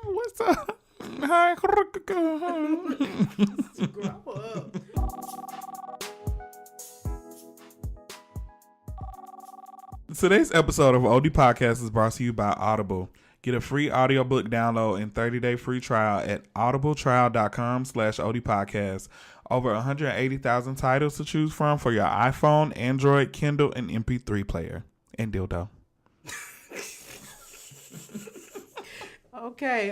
What's up? Hi. Grow up. Today's episode of OD Podcast is brought to you by Audible. Get a free audiobook download and 30-day free trial at audibletrial.com/ODpodcast. Over 180,000 titles to choose from for your iPhone, Android, Kindle, and MP3 player. And dildo. Okay,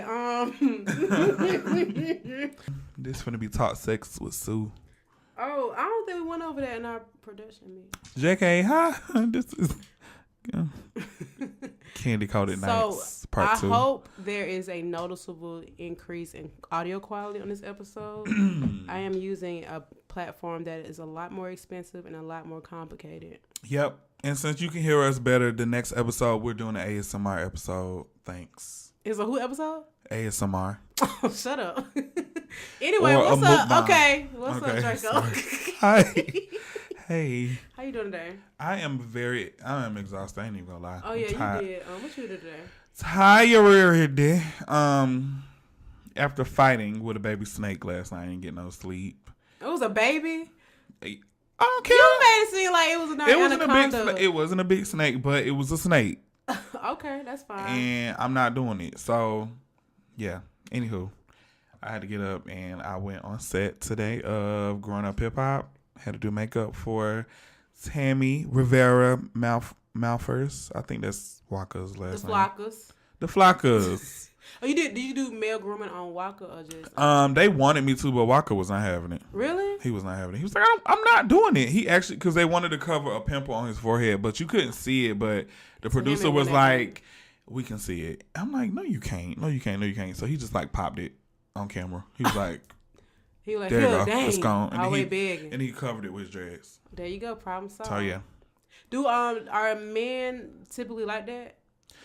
This finna be Talk Sex with Sue. Oh, I don't think we went over that in our production meeting. JK, hi. This is Candy Coated Nights, part 2. I hope there is a noticeable increase in audio quality on this episode. I am using a platform that is a lot more expensive and a lot more complicated. Yep. And since you can hear us better, the next episode, we're doing an ASMR episode. Thanks. Is a who episode? ASMR. Oh, shut up. Anyway, Or what's up? mukbang. Okay. What's up, Draco? Sorry. Hi. Hey. How you doing today? I am exhausted. I ain't even gonna lie. Oh, yeah, you did. What you did today? Tired. After fighting with a baby snake last night, I didn't get no sleep. It was a baby? I don't care. You made it seem like it was an anaconda. It wasn't a big snake, but it was a snake. Okay, that's fine. And I'm not doing it. So, yeah. Anywho, I had to get up and I went on set today of Growing Up Hip Hop. Had to do makeup for Tammy Rivera Malfers. I think that's Waka's last name. The Flockas. Oh, you did? Did you do male grooming on Waka or just? They wanted me to, but Waka was not having it. Really? He was not having it. He was like, I'm not doing it. He actually, because they wanted to cover a pimple on his forehead, but you couldn't see it. But the producer was like, we can see it. I'm like, no, you can't. No, you can't. No, you can't. So he just like popped it on camera. He was like, he was like, there you go. Dang. It's gone. And he covered it with his dreads. There you go. Problem solved. So yeah. Do are men typically like that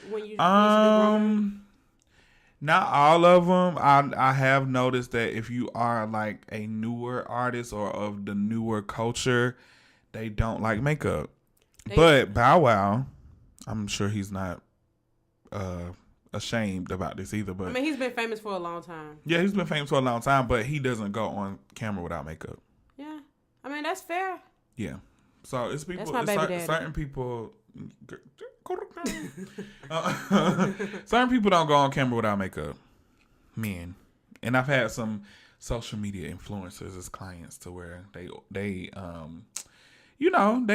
when you grooming? Not all of them. I have noticed that if you are like a newer artist or of the newer culture, they don't like makeup. But Bow Wow, I'm sure he's not ashamed about this either. But I mean, he's been famous for a long time. Yeah, he's been famous for a long time, but he doesn't go on camera without makeup. Yeah, I mean that's fair. Yeah, so it's people. That's my baby daddy. Certain people. Certain people don't go on camera without makeup. Men, and I've had some social media influencers as clients to where they they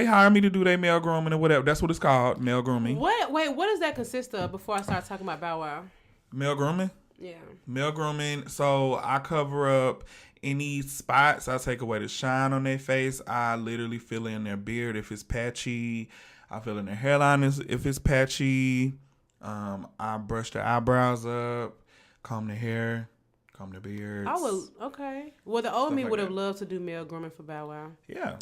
hire me to do their male grooming or whatever. That's what it's called, male grooming. What does that consist of before I start talking about Bow Wow? Male grooming? Yeah. Male grooming. So I cover up any spots. I take away the shine on their face. I literally fill in their beard if it's patchy. I fill in their hairline if it's patchy. I brush their eyebrows up, comb their hair, comb their beards. Okay. Well, the old me would have loved to do male grooming for Bow Wow. Yeah.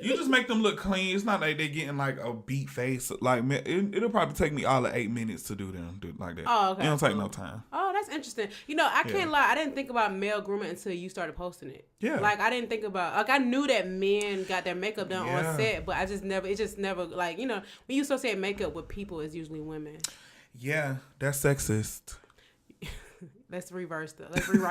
You just make them look clean. It's not like they're getting like a beat face. Like it'll probably take me all of 8 minutes to do like that. Oh, okay. It don't take no time. Oh, that's interesting. I can't lie. I didn't think about male grooming until you started posting it. Yeah. Like I didn't think about I knew that men got their makeup done on set, but it just never when you associate makeup with people, it's usually women. Yeah, that's sexist. Let's rewrite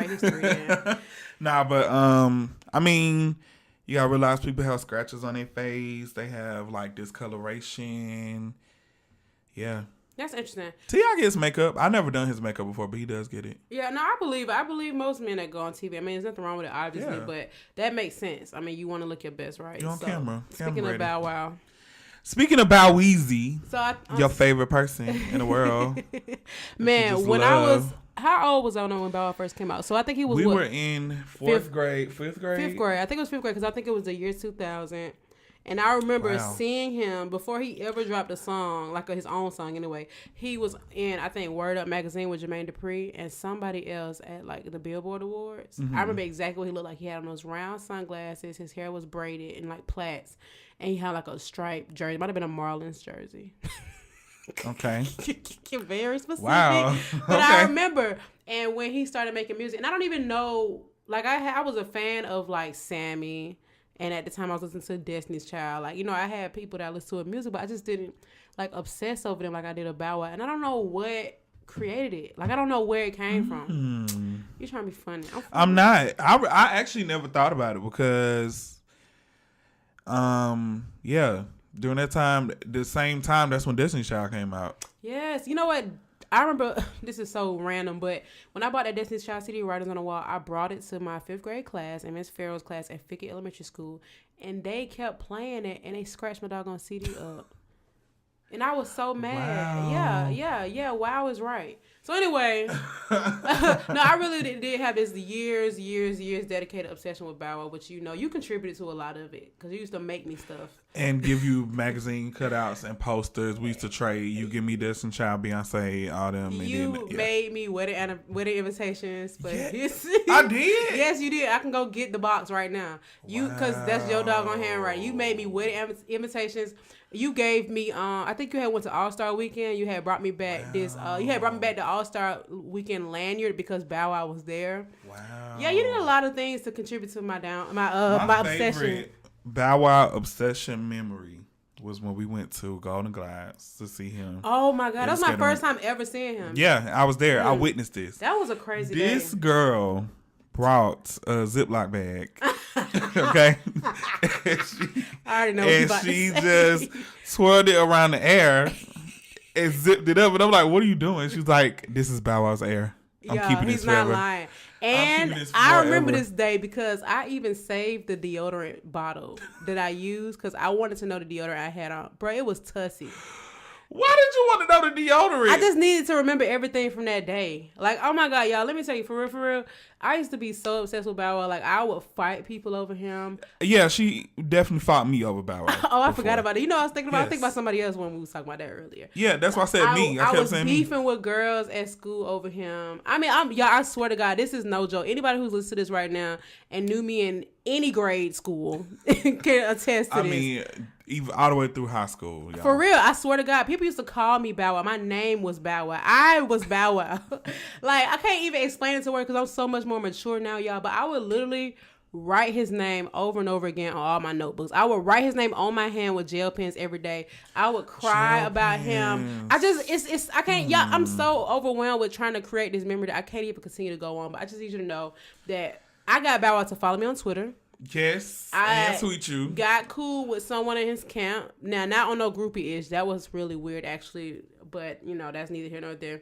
history then. Nah, but I mean, you gotta realize people have scratches on their face. They have like discoloration. Yeah. That's interesting. T.I. gets makeup. I never done his makeup before, but he does get it. Yeah, no, I believe most men that go on TV. I mean, there's nothing wrong with it, obviously, but that makes sense. I mean, you want to look your best, right? You're on camera. Speaking of Bow Wow. Speaking of Bow Weezy, your favorite person in the world. Man, when I was... How old was I when Bow Wow first came out? So I think he was We were in fifth grade. Fifth grade. I think it was fifth grade because I think it was the year 2000. And I remember seeing him before he ever dropped a song, like his own song anyway. He was in, I think, Word Up magazine with Jermaine Dupri and somebody else at like the Billboard Awards. Mm-hmm. I remember exactly what he looked like. He had on those round sunglasses. His hair was braided and like plaits. And he had like a striped jersey. It might have been a Marlins jersey. Okay. Very specific. Wow. But I remember, and when he started making music, and I don't even know, like I was a fan of like Sammy. And at the time I was listening to Destiny's Child. Like, I had people that I listened to music, but I just didn't like obsess over them like I did a Bow Wow. And I don't know what created it. Like, I don't know where it came from. You're trying to be funny. I'm not. I actually never thought about it because, yeah, during that time, the same time, that's when Destiny Child came out. Yes. You know what? I remember, this is so random, but when I bought that Destiny's Child CD, Writers on the Wall, I brought it to my 5th grade class and Miss Farrell's class at Fickett Elementary School, and they kept playing it, and they scratched my doggone CD up. And I was so mad. Wow. Yeah. Wow is right. So anyway, no, I really did have this years dedicated obsession with Bow Wow, which, you know, you contributed to a lot of it because you used to make me stuff. And give you magazine cutouts and posters. We used to trade. You give me Destiny Child, Beyonce, all them. And you made me wedding invitations. But yes. I did? Yes, you did. I can go get the box right now. Because that's your doggone handwriting. You made me wedding invitations. You gave me, I think you had went to All-Star Weekend. You had brought me back you had brought me back the All-Star Weekend lanyard because Bow Wow was there. Wow. Yeah, you did a lot of things to contribute to my obsession. Bow Wow obsession memory was when we went to Golden Glides to see him. Oh my God, that was my first time ever seeing him. Yeah, I was there. I witnessed this. That was a crazy day. This girl brought a Ziploc bag. Okay. I already know. And she just swirled it around the air and zipped it up. And I'm like, "What are you doing?" She's like, "This is Bow Wow's air. I'm keeping this forever." He's not lying. And I remember this day because I even saved the deodorant bottle that I used because I wanted to know the deodorant I had on. Bro, it was Tussie. Why did you want to know the deodorant? I just needed to remember everything from that day. Like, oh my God, y'all, let me tell you, for real, I used to be so obsessed with Bow Wow. Like, I would fight people over him. Yeah, she definitely fought me over Bow Wow. Oh, I forgot about it. You know, I was thinking about somebody else when we was talking about that earlier. Yeah, that's why I said me. I was beefing with girls at school over him. I mean, I swear to God, this is no joke. Anybody who's listening to this right now and knew me in any grade school can attest to this. I mean, even all the way through high school. Y'all. For real, I swear to God, people used to call me Bow Wow. My name was Bow Wow. I was Bow Wow. Like, I can't even explain it to her because I'm so much more mature now, y'all. But I would literally write his name over and over again on all my notebooks. I would write his name on my hand with gel pens every day. I would cry about him. I just, I can't, y'all, I'm so overwhelmed with trying to create this memory that I can't even continue to go on. But I just need you to know that I got Bow Wow to follow me on Twitter. Yes, and tweet you. Got cool with someone in his camp. Now, not on no groupie-ish. That was really weird, actually. But, you know, that's neither here nor there.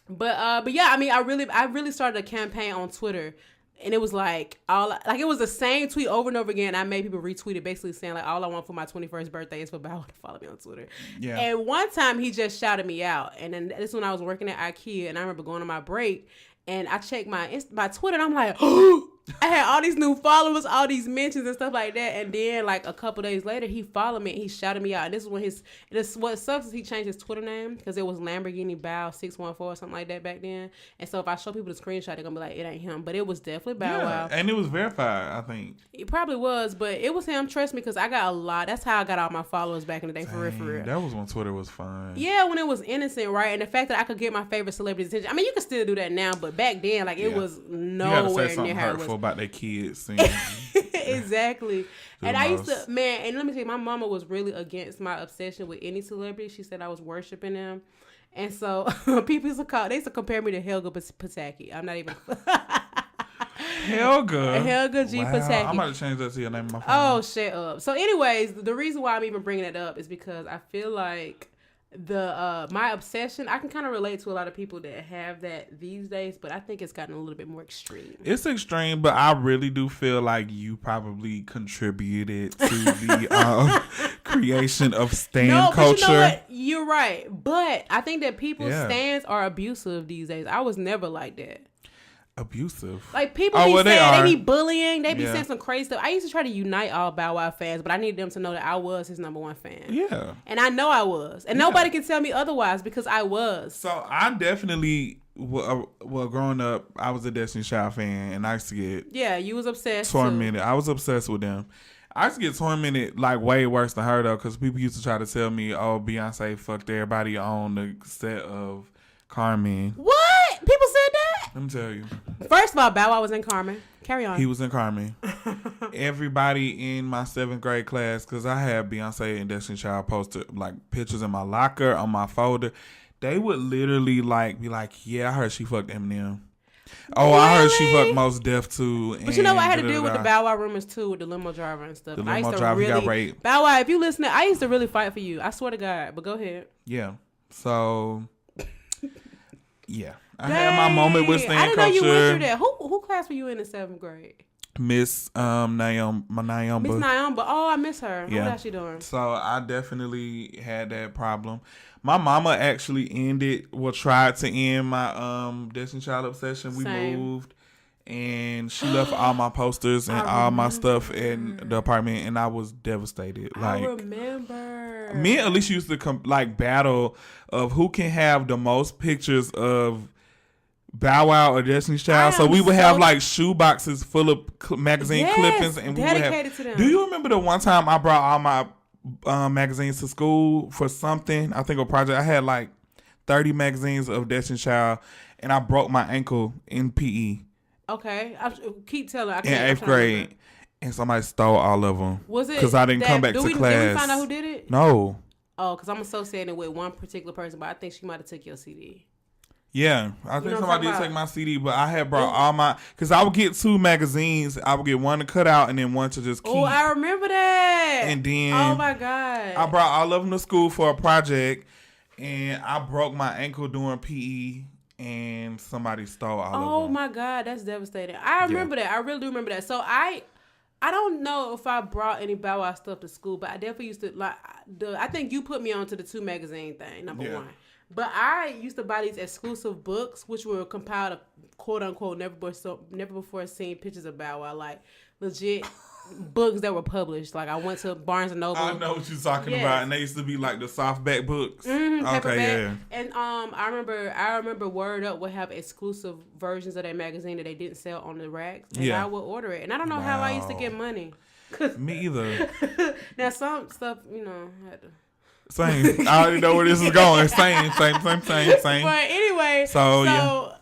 But yeah, I mean, I really started a campaign on Twitter. And it was like, it was the same tweet over and over again. I made people retweet it, basically saying, like, all I want for my 21st birthday is for Bow Wow to follow me on Twitter. Yeah. And one time, he just shouted me out. And then this is when I was working at IKEA. And I remember going on my break. And I checked my Twitter. And I'm like, oh, I had all these new followers, all these mentions and stuff like that. And then, like, a couple days later, he followed me and he shouted me out. And this is when what sucks is he changed his Twitter name because it was Lamborghini Bow 614 or something like that back then. And so if I show people the screenshot, they're going to be like, it ain't him. But it was definitely Bow Wow. And it was verified, I think. It probably was, but it was him. Trust me, because I got a lot. That's how I got all my followers back in the day, for real. That was when Twitter was fun. Yeah, when it was innocent, right? And the fact that I could get my favorite celebrity's attention. I mean, you can still do that now, but back then, like, it was nowhere near how it was. About their kids. Exactly. And I used to, and let me tell you, my mama was really against my obsession with any celebrity. She said I was worshiping them. And so people used to compare me to Helga Pataki. I'm not even Helga G. Pataki. I'm about to change that to your name on my phone. Oh, shut up. So anyways, the reason why I'm even bringing it up is because I feel like my obsession, I can kind of relate to a lot of people that have that these days, but I think it's gotten a little bit more extreme. It's extreme, but I really do feel like you probably contributed to the creation of stan culture. But you know what? You're right. But I think that people's stans are abusive these days. I was never like that. Abusive. Like, people be saying, they be bullying, they be saying some crazy stuff. I used to try to unite all Bow Wow fans, but I needed them to know that I was his number one fan. Yeah. And I know I was. And nobody can tell me otherwise because I was. So I definitely, growing up, I was a Destiny Child fan, and I used to get... Yeah, you was obsessed tormented. too. I was obsessed with them. I used to get tormented, like, way worse than her, though, because people used to try to tell me, oh, Beyonce fucked everybody on the set of Carmen. What? People said that? Let me tell you. First of all, Bow Wow was in Carmen. Carry on. He was in Carmen. Everybody in my 7th grade class, because I had Beyonce and Destiny Child posted, like, pictures in my locker, on my folder. they would literally like be like, yeah, I heard she fucked Eminem. Oh, I heard she fucked Mos Def too. But you know what? I had to deal with the Bow Wow rumors too, with the limo driver and stuff. The limo driver got raped. Bow Wow, if you listen, I used to really fight for you. I swear to God. But go ahead. Yeah. So, yeah, I had my moment with Stan Culture. I didn't know you went through that. Who class were you in 7th grade? Miss Nyamba. Miss Nyamba. Oh, I miss her. Yeah. How's she doing? So I definitely had that problem. My mama actually tried to end my Destiny Child obsession. We moved, and she left all my posters and all my stuff in the apartment, and I was devastated. Like, I remember. Me and Alicia used to battle of who can have the most pictures of Bow Wow or Destiny's Child. So we would have like shoe boxes full of magazine clippings, and we would have. To them. Do you remember the one time I brought all my magazines to school for something? I think a project. I had like 30 magazines of Destiny's Child, and I broke my ankle in PE. Okay, keep telling. In 8th grade, and somebody stole all of them. Was it? Because I didn't come back to class. Did we find out who did it? No. Oh, because I'm associated with one particular person, but I think she might have took your CD. Yeah, I think somebody did take my CD, but I had brought all my, because I would get 2 magazines. I would get one to cut out and then one to just keep. Oh, I remember that. And then, oh my God, I brought all of them to school for a project, and I broke my ankle doing PE, and somebody stole all of them. Oh my God, that's devastating. I remember that. I really do remember that. So I don't know if I brought any Bow Wow stuff to school, but I definitely used to I think you put me onto the 2 magazine thing, number one. But I used to buy these exclusive books, which were compiled of quote unquote never before seen pictures of Bow Wow, like legit books that were published. Like I went to Barnes and Noble. I know what you're talking about, and they used to be like the softback books. Mm-hmm, okay, yeah. And I remember Word Up would have exclusive versions of that magazine that they didn't sell on the racks, and I would order it. And I don't know how I used to get money. Me either. Now some stuff, I had to. Same. I already know where this is going. Same. But anyway, so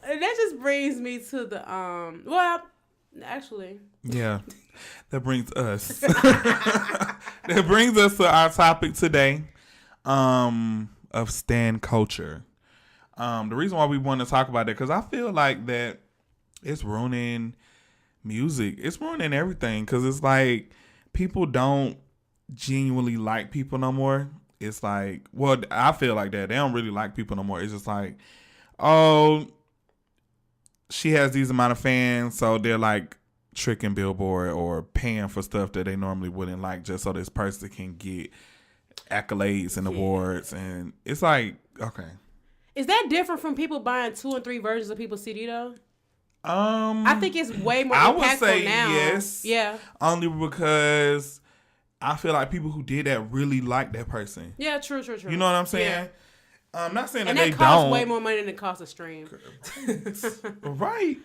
that just brings me to the actually. Yeah. That brings us. That brings us to our topic today, of stan culture. The reason why we want to talk about that, because I feel like that it's ruining music. It's ruining everything, because it's like people don't genuinely like people no more. It's like, well, I feel like that. They don't really like people no more. It's just like, oh, she has these amount of fans, so they're like tricking Billboard or paying for stuff that they normally wouldn't like just so this person can get accolades and awards. And it's like, okay. Is that different from people buying 2 and 3 versions of people's CD though? I think it's way more impactful now. I would say yes. Yeah. Only because I feel like people who did that really like that person. Yeah, true. You know what I'm saying? Yeah. I'm not saying that they don't. And that costs way more money than it costs a stream. Right.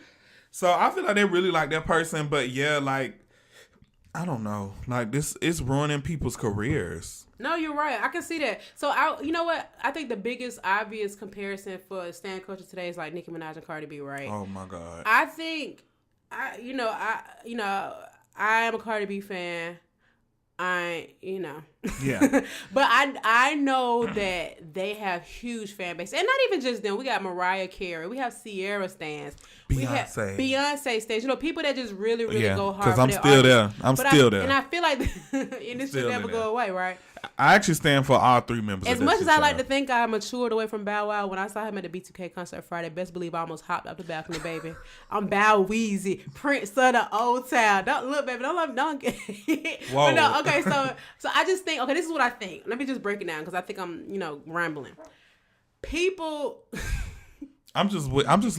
So I feel like they really like that person, but yeah, like, I don't know. Like, this is ruining people's careers. No, you're right. I can see that. So, you know what? I think the biggest obvious comparison for stan culture today is like Nicki Minaj and Cardi B, right? Oh my God. I think, I am a Cardi B fan. Yeah. But I know that they have huge fan base, and not even just them. We got Mariah Carey, we have Sierra stans, Beyonce stans. People that just really go hard. Because I'm still there. I'm still there, and I feel like and this should never go away, right? I actually stand for all 3 members. As much as I like to think I matured away from Bow Wow, when I saw him at the B2K concert Friday, best believe I almost hopped up the balcony, baby. I'm Bow Weezy, Prince of the Old Town. Don't look, baby. Don't. Whoa. But no, okay. So I just think, okay, this is what I think. Let me just break it down because I think I'm, rambling. People. I'm just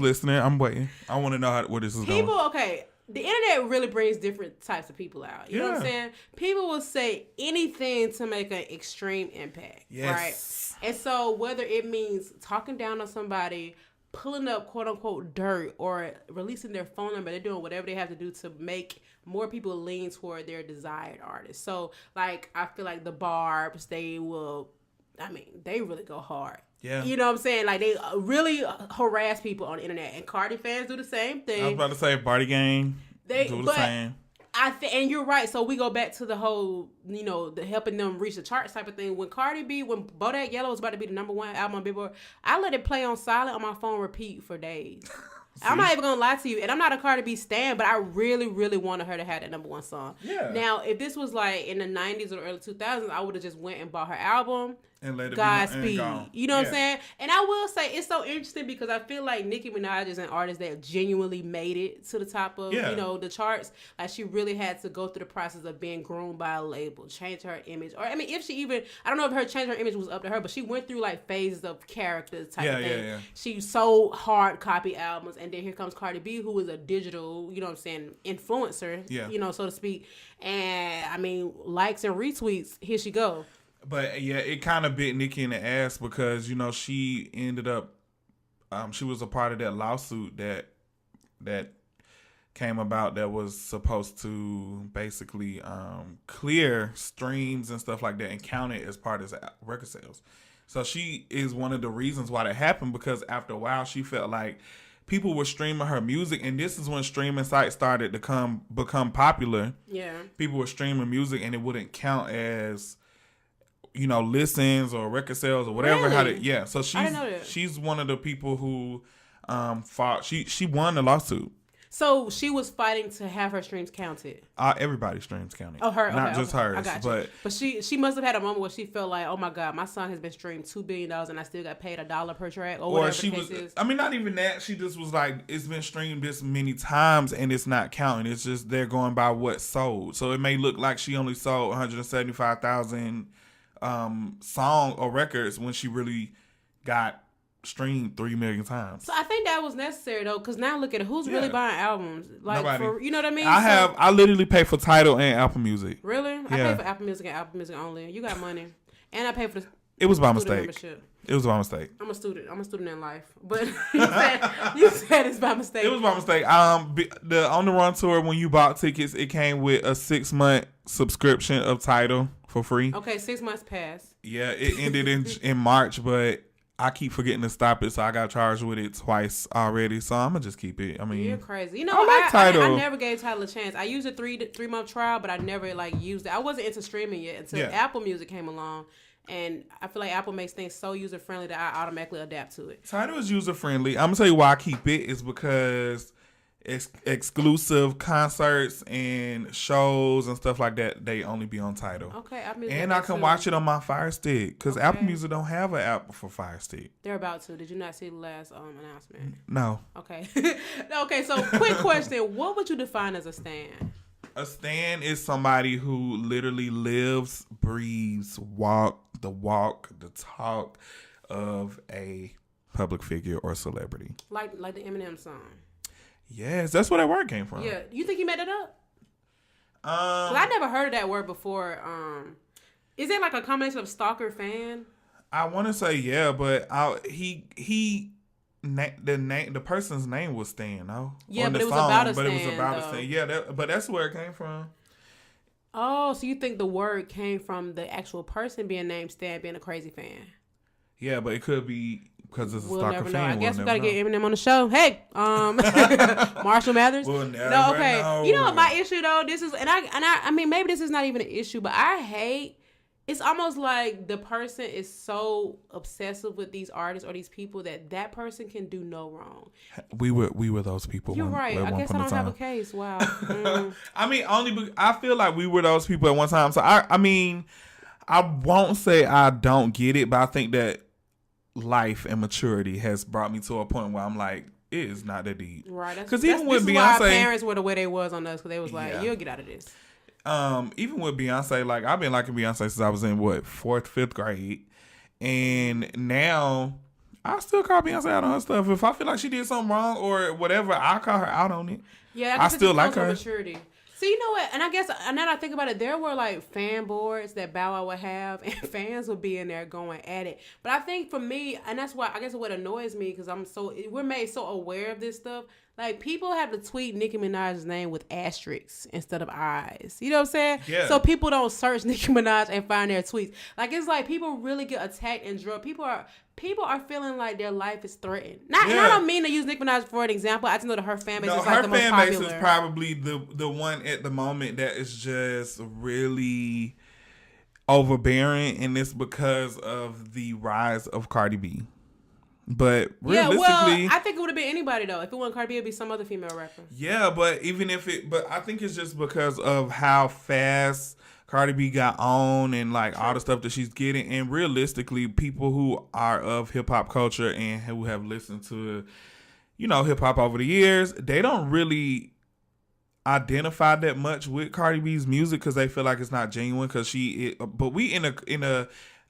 listening. I'm waiting. I want to know where this is going. Okay. The internet really brings different types of people out. You know what I'm saying? People will say anything to make an extreme impact. Yes. Right? And so whether it means talking down on somebody, pulling up quote unquote dirt, or releasing their phone number, they're doing whatever they have to do to make more people lean toward their desired artist. So like, I feel like the Barbs, they really go hard. Yeah. You know what I'm saying? Like, they really harass people on the internet. And Cardi fans do the same thing. I was about to say, Party Gang do the same. And you're right. So we go back to the whole, the helping them reach the charts type of thing. When Bodak Yellow was about to be the #1 album on Billboard, I let it play on silent on my phone, repeat for days. I'm not even gonna lie to you, and I'm not a Cardi B stan, but I really, really wanted her to have that #1 song. Yeah. Now, if this was like in the '90s or early 2000s, I would have just went and bought her album. And let it Godspeed. be You know what I'm saying? And I will say it's so interesting because I feel like Nicki Minaj is an artist that genuinely made it to the top of the charts. Like she really had to go through the process of being groomed by a label, change her image, or I mean, if she even, I don't know if her change her image was up to her, but she went through like phases of characters type of thing. Yeah. She sold hard copy albums, and then here comes Cardi B, who is a digital, influencer, so to speak. And I mean, likes and retweets, here she go. But yeah, it kind of bit Nicki in the ass because she ended up, she was a part of that lawsuit that came about that was supposed to basically clear streams and stuff like that and count it as part of record sales. So she is one of the reasons why that happened, because after a while she felt like people were streaming her music, and this is when streaming sites started to become popular. Yeah, people were streaming music and it wouldn't count as listens or record sales or whatever. Really? So she's one of the people who fought. She won the lawsuit. So she was fighting to have her streams counted. Everybody's streams counted. Oh, her, not just hers. I got you. But she must have had a moment where she felt like, oh my God, my song has been streamed $2 billion and I still got paid $1 per track, or whatever the case is. I mean, not even that. She just was like, it's been streamed this many times and it's not counting. It's just they're going by what sold. So it may look like she only sold 175,000 song or records when she really got streamed 3 million times. So I think that was necessary though, because now look at it, who's really buying albums? Like, nobody. You know what I mean? I literally pay for Tidal and Apple Music. Really? I pay for Apple Music and Apple Music only. You got money, and I pay for the. It was by mistake. Membership. It was by mistake. I'm a student in life, but you said it's by mistake. It was by mistake. The On the Run tour, when you bought tickets, it came with a 6-month subscription of Tidal for free. Okay, 6 months passed. Yeah, it ended in March, but I keep forgetting to stop it, so I got charged with it twice already. So I'm gonna just keep it. I mean, you're crazy. I like Tidal. I never gave Tidal a chance. I used a 3-month trial, but I never used it. I wasn't into streaming yet until Apple Music came along. And I feel like Apple makes things so user-friendly that I automatically adapt to it. Tidal is user-friendly. I'm going to tell you why I keep it is because it's exclusive concerts and shows and stuff like that, they only be on Tidal. Okay. And I can watch it on my Fire Stick because Apple Music don't have an app for Fire Stick. They're about to. Did you not see the last announcement? No. Okay. Okay, so quick question. What would you define as a stan? A stan is somebody who literally lives, breathes, the talk of a public figure or celebrity. Like the Eminem song. Yes, that's where that word came from. Yeah, you think he made it up? I never heard of that word before. Is it like a combination of stalker fan? I want to say yeah, but the person's name was Stan, no? Yeah, but it was about a Stan. But it was about a Stan. Yeah, but that's where it came from. Oh, so you think the word came from the actual person being named Stan being a crazy fan? Yeah, but it could be because it's a stalker fan. I guess we gotta get Eminem on the show. Hey, Marshall Mathers. We'll never know. You know what my issue though? This is, and I mean maybe this is not even an issue, but I hate. It's almost like the person is so obsessive with these artists or these people that person can do no wrong. We were those people. You're right. I guess I don't have a case. Wow. I mean, I feel like we were those people at one time. So I mean, I won't say I don't get it, but I think that life and maturity has brought me to a point where I'm like, it is not that deep. Right. Because even with Beyonce, our parents were the way they was on us because they was like, you'll get out of this. Even with Beyonce, like I've been liking Beyonce since I was in 4th, 5th grade, and now I still call Beyonce out on her stuff. If I feel like she did something wrong or whatever, I'll call her out on it. Yeah, I still like her. Maturity. See, you know what? And I guess now that I think about it, there were like fan boards that Bow Wow would have, and fans would be in there going at it. But I think for me, and that's why I guess what annoys me because we're made so aware of this stuff. Like, people have to tweet Nicki Minaj's name with asterisks instead of eyes. You know what I'm saying? Yeah. So people don't search Nicki Minaj and find their tweets. Like, it's like people really get attacked and drugged. People are people are feeling like their life is threatened. And I don't mean to use Nicki Minaj for an example. I just know that her fan base is like the most popular. Her fan base is probably the one at the moment that is just really overbearing, and it's because of the rise of Cardi B. But realistically, I think it would have been anybody though. If it wasn't Cardi B, it'd be some other female rapper. Yeah, but I think it's just because of how fast Cardi B got on and like all the stuff that she's getting. And realistically, people who are of hip hop culture and who have listened to, hip hop over the years, they don't really identify that much with Cardi B's music because they feel like it's not genuine. But we in a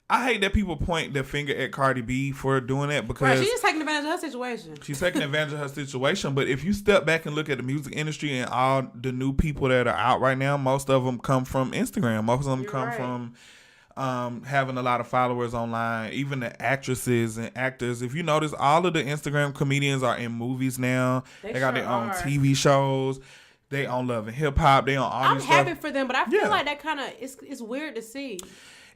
I hate that people point their finger at Cardi B for doing that because she's just taking advantage of her situation. She's taking advantage of her situation. But if you step back and look at the music industry and all the new people that are out right now, most of them come from Instagram. Most of them come from having a lot of followers online. Even the actresses and actors. If you notice, all of the Instagram comedians are in movies now. They got their own TV shows. They on Love and Hip Hop. They on all this stuff. I'm happy for them, but I feel like that kind of it's weird to see.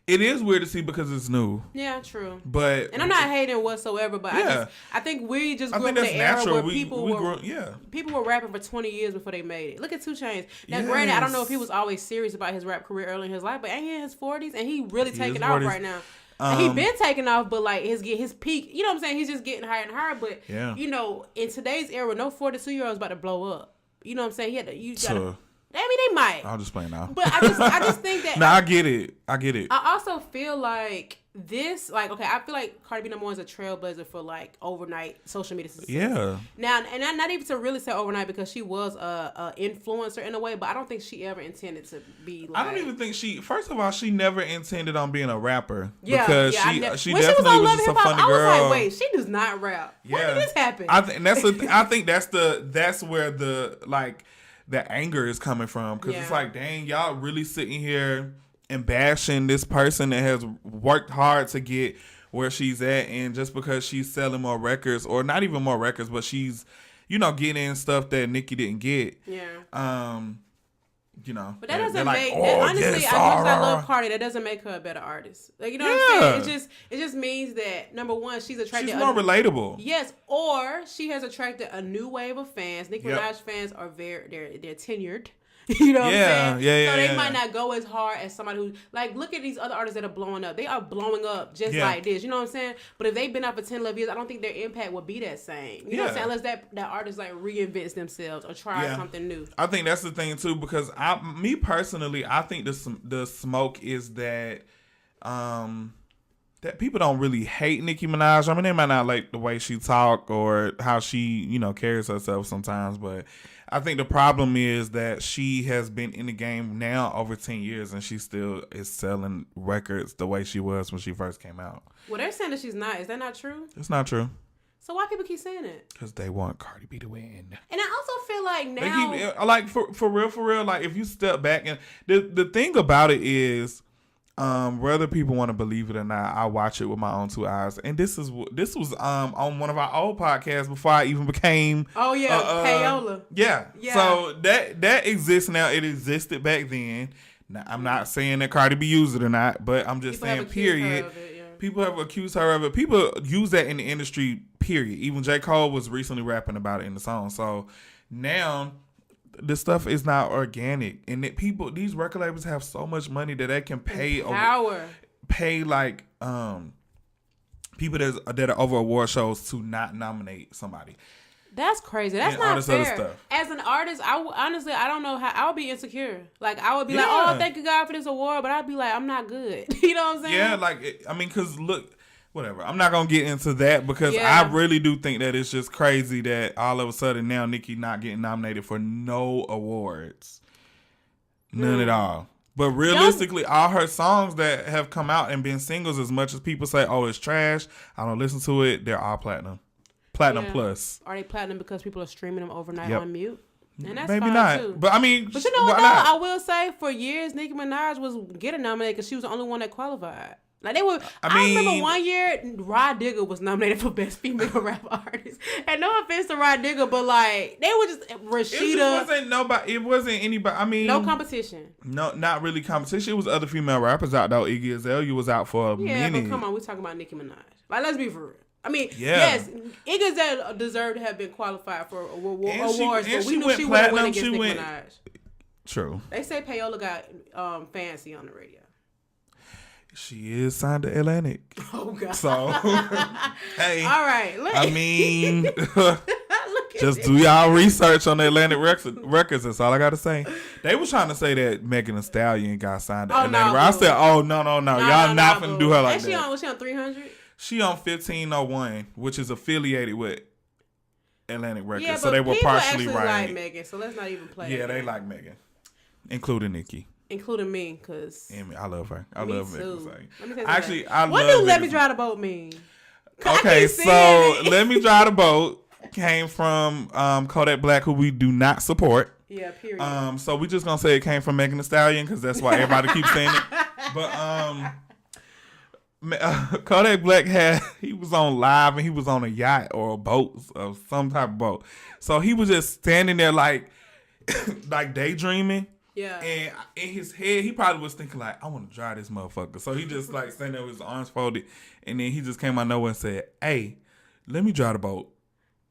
It is weird to see because it's new. Yeah, true. And I'm not hating whatsoever, but I think we just grew up in the era where people were rapping for 20 years before they made it. Look at 2 Chainz. Now, granted, I don't know if he was always serious about his rap career early in his life, but ain't he in his 40s? And he really taking off right now. And he been taking off, but like his peak, you know what I'm saying? He's just getting higher and higher. But, in today's era, no 42-year-old is about to blow up. You know what I'm saying? I mean, they might. I'll just play now. But I just think that. No, I get it. I also feel like this, I feel like Cardi B number 1 is a trailblazer for like overnight social media success. Yeah. Now, and not even to really say overnight because she was a influencer in a way, but I don't think she ever intended to be. Like, I don't even think first of all, she never intended on being a rapper. Yeah. Because she definitely was just a funny girl. I was like, wait, she does not rap. Yeah. When did this happen? I think that's where the anger is coming from because it's like, dang, y'all really sitting here and bashing this person that has worked hard to get where she's at, and just because she's selling more records, or not even more records, but she's getting stuff that Nicki didn't get. Yeah. But that doesn't make honestly. As much as I love Cardi, that doesn't make her a better artist. Like, you know what I'm saying? It just means that number 1, she's attracted. She's more relatable. Yes, or she has attracted a new wave of fans. Nicki Minaj fans are they're tenured. You know what I'm saying? Yeah. So they might not go as hard as somebody who, like, look at these other artists that are blowing up. They are blowing up just like this. You know what I'm saying? But if they've been out for 10, 11 years, I don't think their impact would be that same. You know what I'm saying? Unless that artist like reinvents themselves or tries something new. I think that's the thing too, because me personally, I think the smoke is that that people don't really hate Nicki Minaj. I mean, they might not like the way she talk or how she, carries herself sometimes, but I think the problem is that she has been in the game now over 10 years and she still is selling records the way she was when she first came out. Well, they're saying that she's not. Is that not true? It's not true. So why people keep saying it? Because they want Cardi B to win. And I also feel like now... They keep, like, for real, like, if you step back, and the thing about it is... whether people want to believe it or not, I watch it with my own 2 eyes, and this was on one of our old podcasts before I even became. Oh yeah, Payola. Yeah. So that exists now. It existed back then. Now, I'm not saying that Cardi B used it or not, but I'm just saying. Period. People have accused her of it. People use that in the industry. Period. Even J. Cole was recently rapping about it in the song. So now. This stuff is not organic, and that these record labels have so much money that they can pay like people that are over award shows to not nominate somebody. That's crazy. That's not fair. As an artist, honestly, I don't know how. I would be insecure. Like, I would be like, oh, thank you God for this award, but I'd be like, I'm not good. You know what I'm saying? Yeah, because look. Whatever. I'm not going to get into that because I really do think that it's just crazy that all of a sudden now Nicki not getting nominated for no awards. None at all. But realistically, all her songs that have come out and been singles, as much as people say, oh, it's trash, I don't listen to it, they're all platinum. Platinum plus. Are they platinum because people are streaming them overnight on mute? And that's maybe fine not. Too. But I mean, you know what though? I will say for years, Nicki Minaj was getting nominated because she was the only one that qualified. Like they were. I remember one year Rod Digger was nominated for Best Female Rap Artist. And no offense to Rod Digger, but like they were just Rashida. It wasn't anybody. I mean, no competition. No, not really competition. It was other female rappers out though. Iggy Azalea was out for a minute. Yeah, but come on, we're talking about Nicki Minaj. Like, let's be for real. I mean, yes, Iggy Azalea deserved to have been qualified for awards, but we knew she would win against Nicki Minaj. True. They say Payola got fancy on the radio. She is signed to Atlantic. Oh, God. So, hey. All right. I mean, just do y'all research on the Atlantic Records. That's all I got to say. They was trying to say that Megan Thee Stallion got signed to Atlantic. I said, no. Y'all not finna do her like that. Was she on 300? She on 1501, which is affiliated with Atlantic Records. Yeah, so they were partially right. like Megan, so let's not even play. Yeah, they like Megan. Including Nicki. Including me, because I love her. I love Megan. Actually, what do Let Me Drive the Boat mean? Okay, so Let Me Drive the Boat came from Kodak Black, who we do not support. Yeah, period. So we just gonna say it came from Megan Thee Stallion because that's why everybody keeps saying it. But Kodak Black he was on live and he was on a yacht or a boat or some type of boat. So he was just standing there like daydreaming. Yeah. And in his head, he probably was thinking like, I want to drive this motherfucker. So he just like standing there with his arms folded. And then he just came out of nowhere and said, hey, let me drive the boat.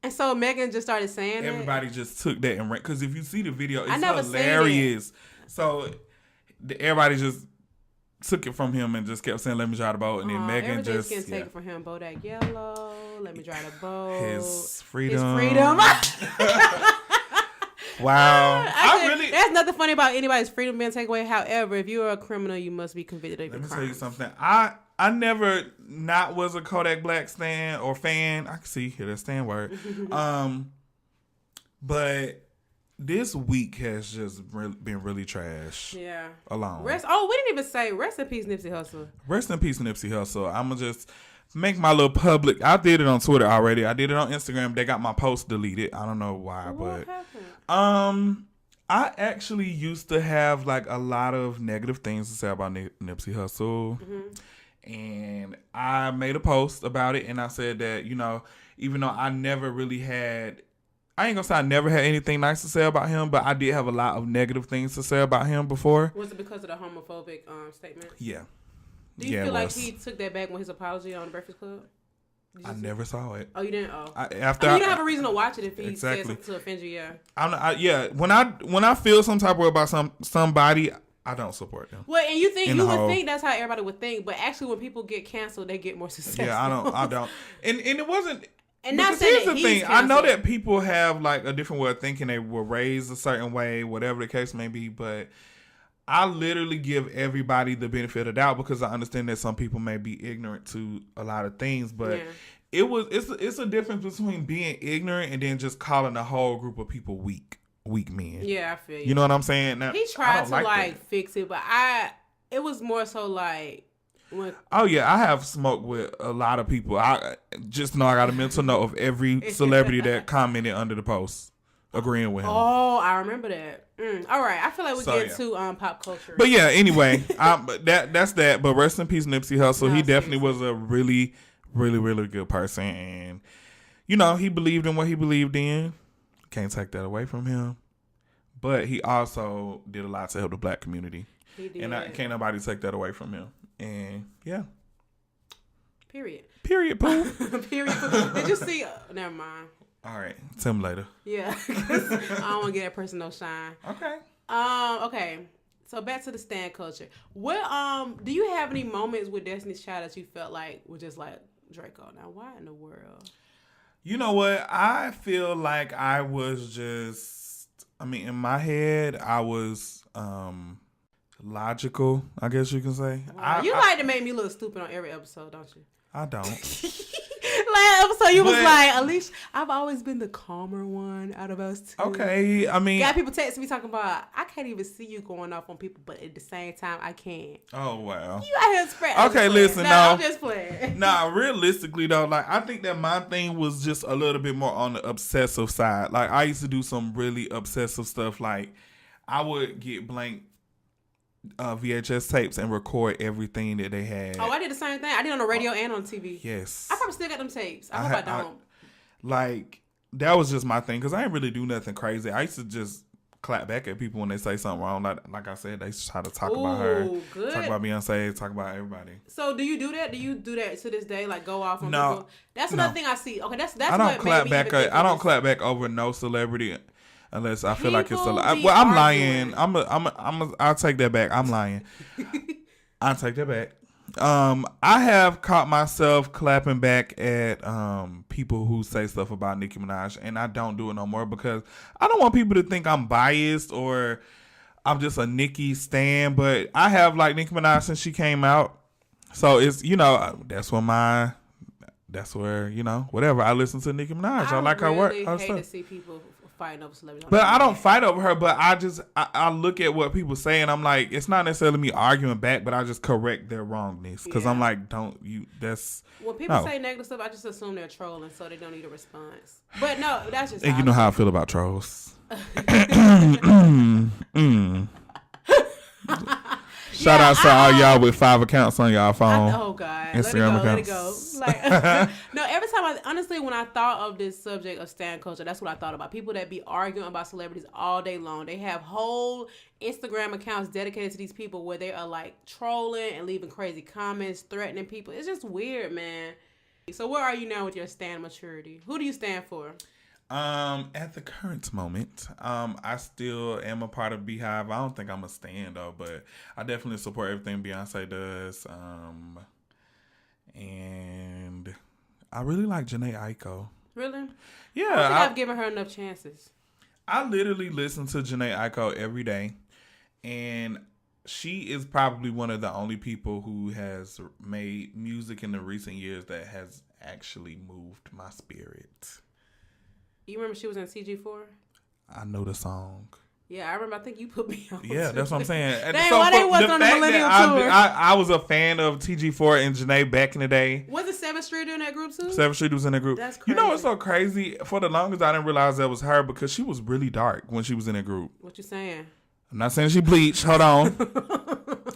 And so Megan just started saying Everybody just took that and ran. Because if you see the video, it's hilarious. So everybody just took it from him and just kept saying, let me drive the boat. And then Megan just can take it from him. Bodak Yellow, let me drive the boat. His freedom. Wow. There's nothing funny about anybody's freedom being taken away. However, if you are a criminal, you must be convicted of your crimes. Let me tell you something. I never not was a Kodak Black stan or fan. I can see here that stan word. But this week has just been really trash. Yeah. Alone. We didn't even say rest in peace, Nipsey Hussle. Rest in peace, Nipsey Hussle. I'm going to just make my little public. I did it on Twitter already. I did it on Instagram. They got my post deleted. I don't know why, what happened? I actually used to have like a lot of negative things to say about Nipsey Hussle. Mm-hmm. And I made a post about it and I said that, even though I never really had, I ain't gonna say I never had anything nice to say about him, but I did have a lot of negative things to say about him before. Was it because of the homophobic statement? Yeah. Do you feel like he took that back when his apology on the Breakfast Club? I never saw it. Oh, you didn't? Oh. You don't have a reason to watch it if he said something to offend you, yeah. When I feel some type of way about somebody, I don't support them. Well, and you would think that's how everybody would think, but actually when people get canceled, they get more successful. Yeah, I don't. And it wasn't. And not saying here's the thing. I know that people have like a different way of thinking. They were raised a certain way, whatever the case may be, but I literally give everybody the benefit of the doubt because I understand that some people may be ignorant to a lot of things, but it's a difference between being ignorant and then just calling a whole group of people weak men. Yeah, I feel you. You know what I'm saying? Now, he tried to fix it, but it was more so like oh yeah, I have smoked with a lot of people. I just know I got a mental note of every celebrity that commented under the post agreeing with him. Oh, I remember that. All right, I feel like we get to pop culture. But yeah, anyway, that's that. But rest in peace, Nipsey Hussle. He definitely was a really, really, really good person, and he believed in what he believed in. Can't take that away from him. But he also did a lot to help the black community. He did. And can't nobody take that away from him. And yeah. Period, Pooh. Period, Pooh. Did you see? Never mind. All right. Tell me later. Yeah. I don't want to get that person no shine. Okay. Okay. So back to the stan culture. What do you have any moments with Destiny's Child that you felt like were just like Draco? Now, why in the world? You know what? I feel like I was just, in my head, I was logical, I guess you can say. Wow. You like to make me look stupid on every episode, don't you? I don't. Last episode, you was like, Alicia, I've always been the calmer one out of us two. Okay, got people texting me talking about, I can't even see you going off on people, but at the same time, I can. Oh, wow. You out here spreading. Okay, listen, I'm just playing. Nah, realistically, though, like, I think that my thing was just a little bit more on the obsessive side. Like, I used to do some really obsessive stuff. Like, I would get blank VHS tapes and record everything that they had. Oh, I did the same thing. I did on the radio and on TV. Yes. I probably still got them tapes. I hope I don't. Like, that was just my thing because I didn't really do nothing crazy. I used to just clap back at people when they say something wrong. Like I said, they try to talk about her, talk about Beyonce, talk about everybody. So do you do that? Do you do that to this day? Like go off on no, people? That's another thing I see. Okay, that's I don't clap back. I don't clap back over no celebrity unless I feel like it's well, I'm lying. I'll take that back. I'm lying. I'll take that back. I have caught myself clapping back at people who say stuff about Nicki Minaj, and I don't do it no more because I don't want people to think I'm biased or I'm just a Nicki stan. But I have liked Nicki Minaj since she came out, so it's that's where whatever I listen to Nicki Minaj. I like her work. I hate to see people fighting over celebrities. But I don't fight over her, but I look at what people say and I'm like, it's not necessarily me arguing back, but I just correct their wrongness because I'm like, when people say negative stuff, I just assume they're trolling, so they don't need a response. But no, that's just. And you know how I feel about trolls. Shout out to all y'all with 5 accounts on y'all phone. Oh God, Instagram let it go. Like, no, every time honestly, when I thought of this subject of stan culture, that's what I thought about. People that be arguing about celebrities all day long. They have whole Instagram accounts dedicated to these people where they are like trolling and leaving crazy comments, threatening people. It's just weird, man. So where are you now with your stan maturity? Who do you stand for? At the current moment, I still am a part of Beehive. I don't think I'm a stan though, but I definitely support everything Beyonce does. And I really like Jhené Aiko. Really? Yeah. I don't think I've given her enough chances. I literally listen to Jhené Aiko every day, and she is probably one of the only people who has made music in the recent years that has actually moved my spirit. You remember she was in CG4? I know the song. Yeah, I remember. I think you put me on. Yeah, that's what I'm saying. Dang, why they wasn't on the Millennial Tour? I was a fan of TG4 and Jhené back in the day. Was it 7th Street in that group too? 7th Street was in that group. That's crazy. You know what's so crazy? For the longest, I didn't realize that was her because she was really dark when she was in that group. What you saying? I'm not saying she bleached. Hold on.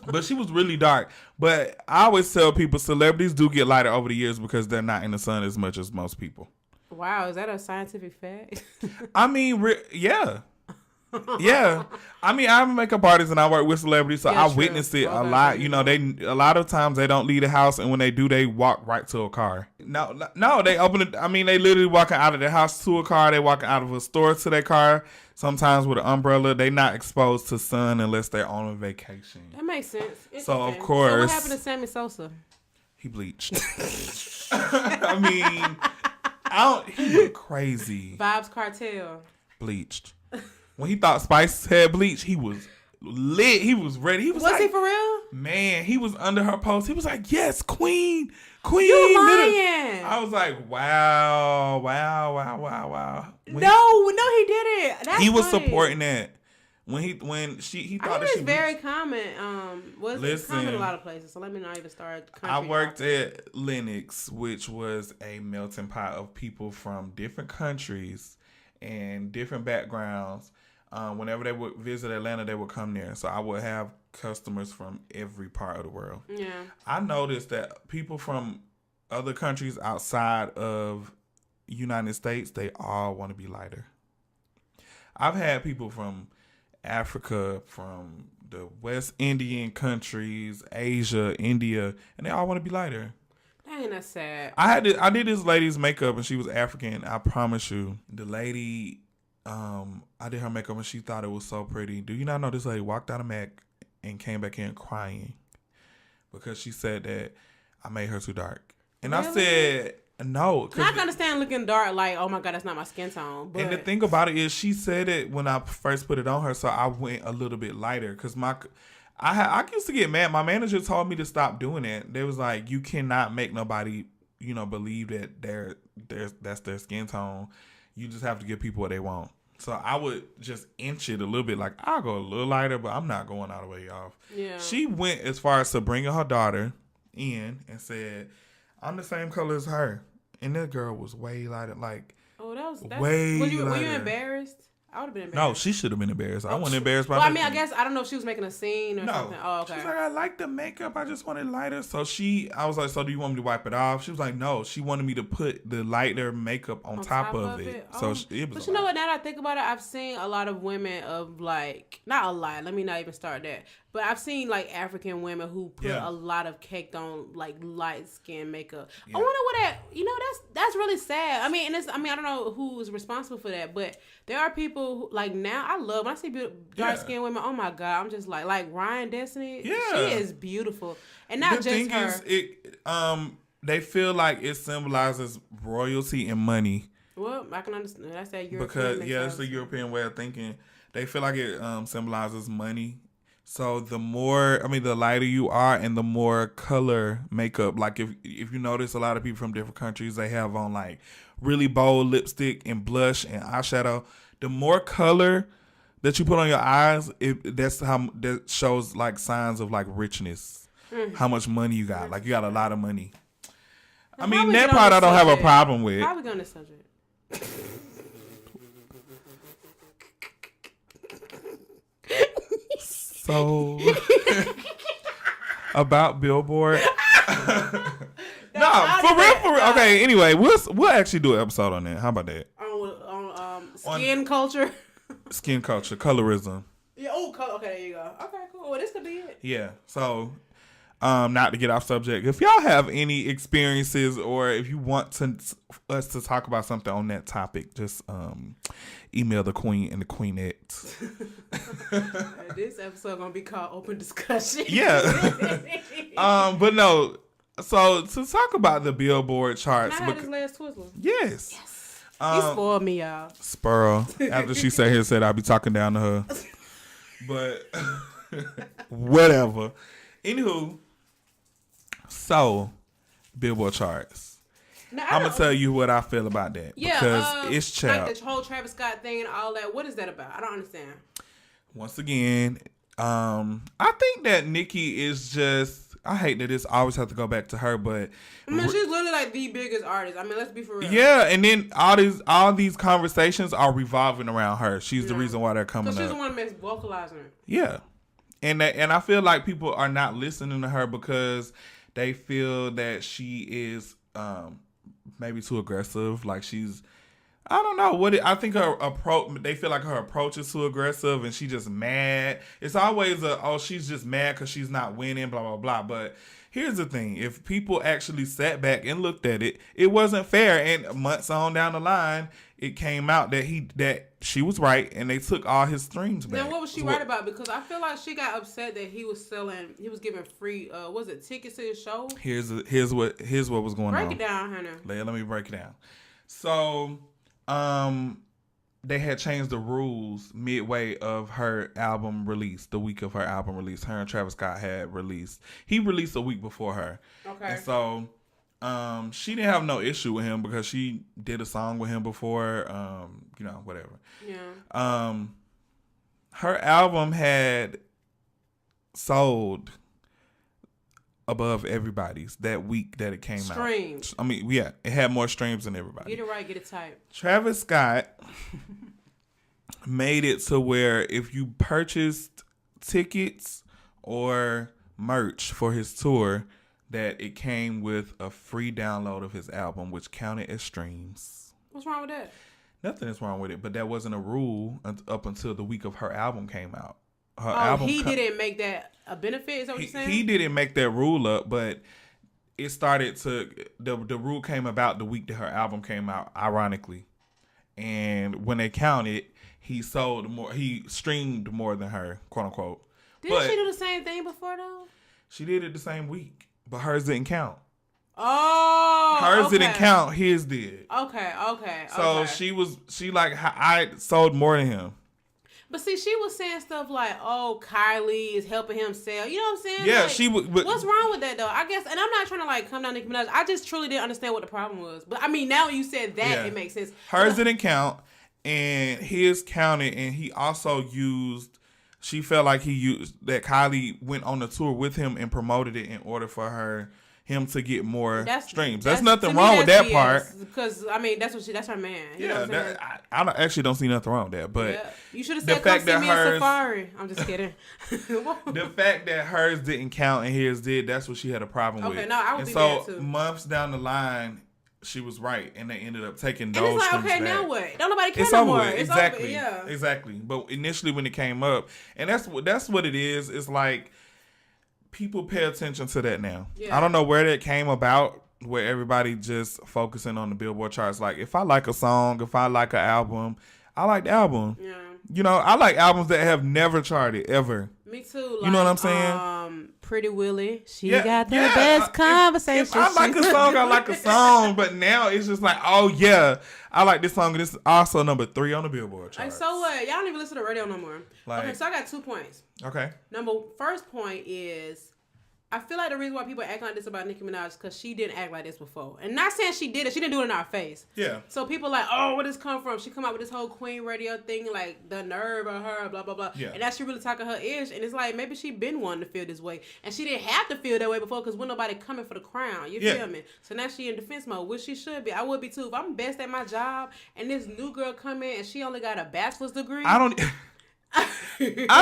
But she was really dark. But I always tell people celebrities do get lighter over the years because they're not in the sun as much as most people. Wow, is that a scientific fact? I mean, yeah. Yeah. I mean, I'm a makeup artist and I work with celebrities, so I witnessed it a lot. You know, a lot of times they don't leave the house, and when they do, they walk right to a car. No, they open it. I mean, they literally walking out of their house to a car. They walking out of a store to their car. Sometimes with an umbrella. They not exposed to sun unless they're on a vacation. That makes sense. So of course, so what happened to Sammy Sosa? He bleached. I mean, he went crazy. Vibes Cartel. Bleached. When he thought Spice had bleached, he was lit. He was ready. He was like, he for real? Man, he was under her post. He was like, yes, Queen. You lying. I was like, wow. No, he didn't. That's he was funny. Supporting that. When he thought that she was very common. It's common in a lot of places. So let me not even start. I worked at Lennox, which was a melting pot of people from different countries and different backgrounds. Whenever they would visit Atlanta, they would come there. So I would have customers from every part of the world. Yeah. I noticed that people from other countries outside of United States, they all want to be lighter. I've had people from Africa, from the West Indian countries, Asia, India, and they all want to be lighter. Dang, that's sad. I did this lady's makeup, and she was African. I promise you, the lady, I did her makeup, and she thought it was so pretty. Do you not know this lady walked out of MAC and came back in crying because she said that I made her too dark, and really? I said no. I can understand looking dark, like, oh my God, that's not my skin tone. But... And the thing about it is, she said it when I first put it on her, so I went a little bit lighter because I used to get mad. My manager told me to stop doing it. They was like, you cannot make nobody, believe that that's their skin tone. You just have to give people what they want. So I would just inch it a little bit. Like, I'll go a little lighter, but I'm not going all the way off. Yeah. She went as far as to bringing her daughter in and said, I'm the same color as her. And that girl was way lighter. Like, that's way lighter. Were you embarrassed? I would have been embarrassed. No, she should have been embarrassed. I wasn't embarrassed by that. Well, I mean, I guess, I don't know if she was making a scene or something. Oh, okay. She's like, I like the makeup. I just wanted lighter. So I was like, so do you want me to wipe it off? She was like, no. She wanted me to put the lighter makeup on top of it. So it was. But you know what? Now that I think about it, I've seen a lot of women of like, not a lot. Let me not even start that. But I've seen like African women who put a lot of caked on like light skin makeup. Yeah. I wonder what that. You know, that's really sad. I mean, I don't know who is responsible for that, but there are people who, like now. I love when I see dark skinned women. Oh my god, I'm just like Ryan Destiny. Yeah, she is beautiful, and not the just her. Is, they feel like it symbolizes royalty and money. Well, I can understand. That's that European. Because it's the European way of thinking. They feel like it symbolizes money. So the lighter you are and the more color makeup. Like if you notice a lot of people from different countries, they have on like really bold lipstick and blush and eyeshadow. The more color that you put on your eyes, that shows like signs of like richness. How much money you got. Like you got a lot of money. I mean, that part I don't have a problem with. How are we going to subject? So, about Billboard. For real. Okay, anyway, we'll actually do an episode on that. How about that? On skin culture. Skin culture, colorism. Yeah. Oh, okay. There you go. Okay, cool. Well, this could be it. Yeah. So, not to get off subject. If y'all have any experiences or if you want us to talk about something on that topic, just email the Queen and the Queenette. This episode gonna be called Open Discussion. Yeah. But no. So to talk about the Billboard charts. Can I have this last Twizzler? Yes. He spoiled me, y'all. Spurl. After she said I'll be talking down to her. But whatever. Anywho. So, Billboard charts. Now, I'm going to tell you what I feel about that. Yeah. Because it's child. Like the whole Travis Scott thing and all that. What is that about? I don't understand. Once again, I think that Nicki is just... I hate that this always have to go back to her, but... I mean, she's literally like the biggest artist. I mean, let's be for real. Yeah, and then all these conversations are revolving around her. She's the reason why they're coming up. So she's the one that's vocalizing it. Yeah. And I feel like people are not listening to her because... They feel that she is maybe too aggressive. Like she's, I don't know I think her approach. They feel like her approach is too aggressive, and she just mad. It's always she's just mad because she's not winning. Blah blah blah. But here's the thing: if people actually sat back and looked at it, it wasn't fair. And months on down the line, it came out that she was right, and they took all his streams back. Then what was she right about? Because I feel like she got upset that he was giving free, tickets to his show? Here's what was going on. Break it down, honey. Let me break it down. So, they had changed the rules midway of her album release, the week of her album release. Her and Travis Scott had released. He released a week before her. Okay. And so... she didn't have no issue with him because she did a song with him before, whatever. Yeah. Her album had sold above everybody's that week that it came out. Streams. I mean, yeah, it had more streams than everybody. Get it right, get it tight. Travis Scott made it to where if you purchased tickets or merch for his tour, that it came with a free download of his album, which counted as streams. What's wrong with that? Nothing is wrong with it, but that wasn't a rule up until the week of her album came out. He didn't make that a benefit? Is that what you're saying? He didn't make that rule up, but it started to... The rule came about the week that her album came out, ironically. And when they counted, he streamed more than her, quote unquote. Didn't she do the same thing before, though? She did it the same week. But hers didn't count. Oh, hers didn't count. His did. Okay. So I sold more than him. But see, she was saying stuff like, "Oh, Kylie is helping him sell." You know what I'm saying? Yeah, like, she would. What's wrong with that though? I guess, and I'm not trying to like come down to Nicki Minaj. I just truly didn't understand what the problem was. But I mean, now you said that, it makes sense. Hers didn't count, and his counted, and he also used. She felt like he used that Kylie went on the tour with him and promoted it in order for her him to get more streams. That's nothing wrong with that part. Because I mean, that's her man. You know what I actually don't see nothing wrong with that. But you should have said, "Come see me at Safari." I'm just kidding. The fact that hers didn't count and his did, that's what she had a problem with. Okay, no, I would be mad too. Months down the line, she was right, and they ended up taking those. And it's like, okay, now what? Don't nobody care no more. Exactly. Over, yeah. Exactly. But initially, when it came up, and that's what it is. It's like people pay attention to that now. Yeah. I don't know where that came about, where everybody just focusing on the Billboard charts. Like, if I like a song, if I like an album, I like the album. Yeah. You know, I like albums that have never charted ever. Me too. You know what I'm saying? Pretty Willie, she got the best conversation. If I like a song, I like a song. But now it's just like, oh yeah, I like this song. And this is also number 3 on the Billboard chart. Like, so what? Y'all don't even listen to radio no more. Okay, so I got 2 points. Okay. First point is, I feel like the reason why people act like this about Nicki Minaj is because she didn't act like this before. And not saying she did it. She didn't do it in our face. Yeah. So people like, oh, where does this come from? She come out with this whole Queen radio thing, like the nerve of her, blah, blah, blah. Yeah. And that's she really talking her ish. And it's like, maybe she been wanting to feel this way. And she didn't have to feel that way before because when nobody coming for the crown. You feel me? So now she in defense mode, which she should be. I would be too. If I'm best at my job and this new girl come in and she only got a bachelor's degree. I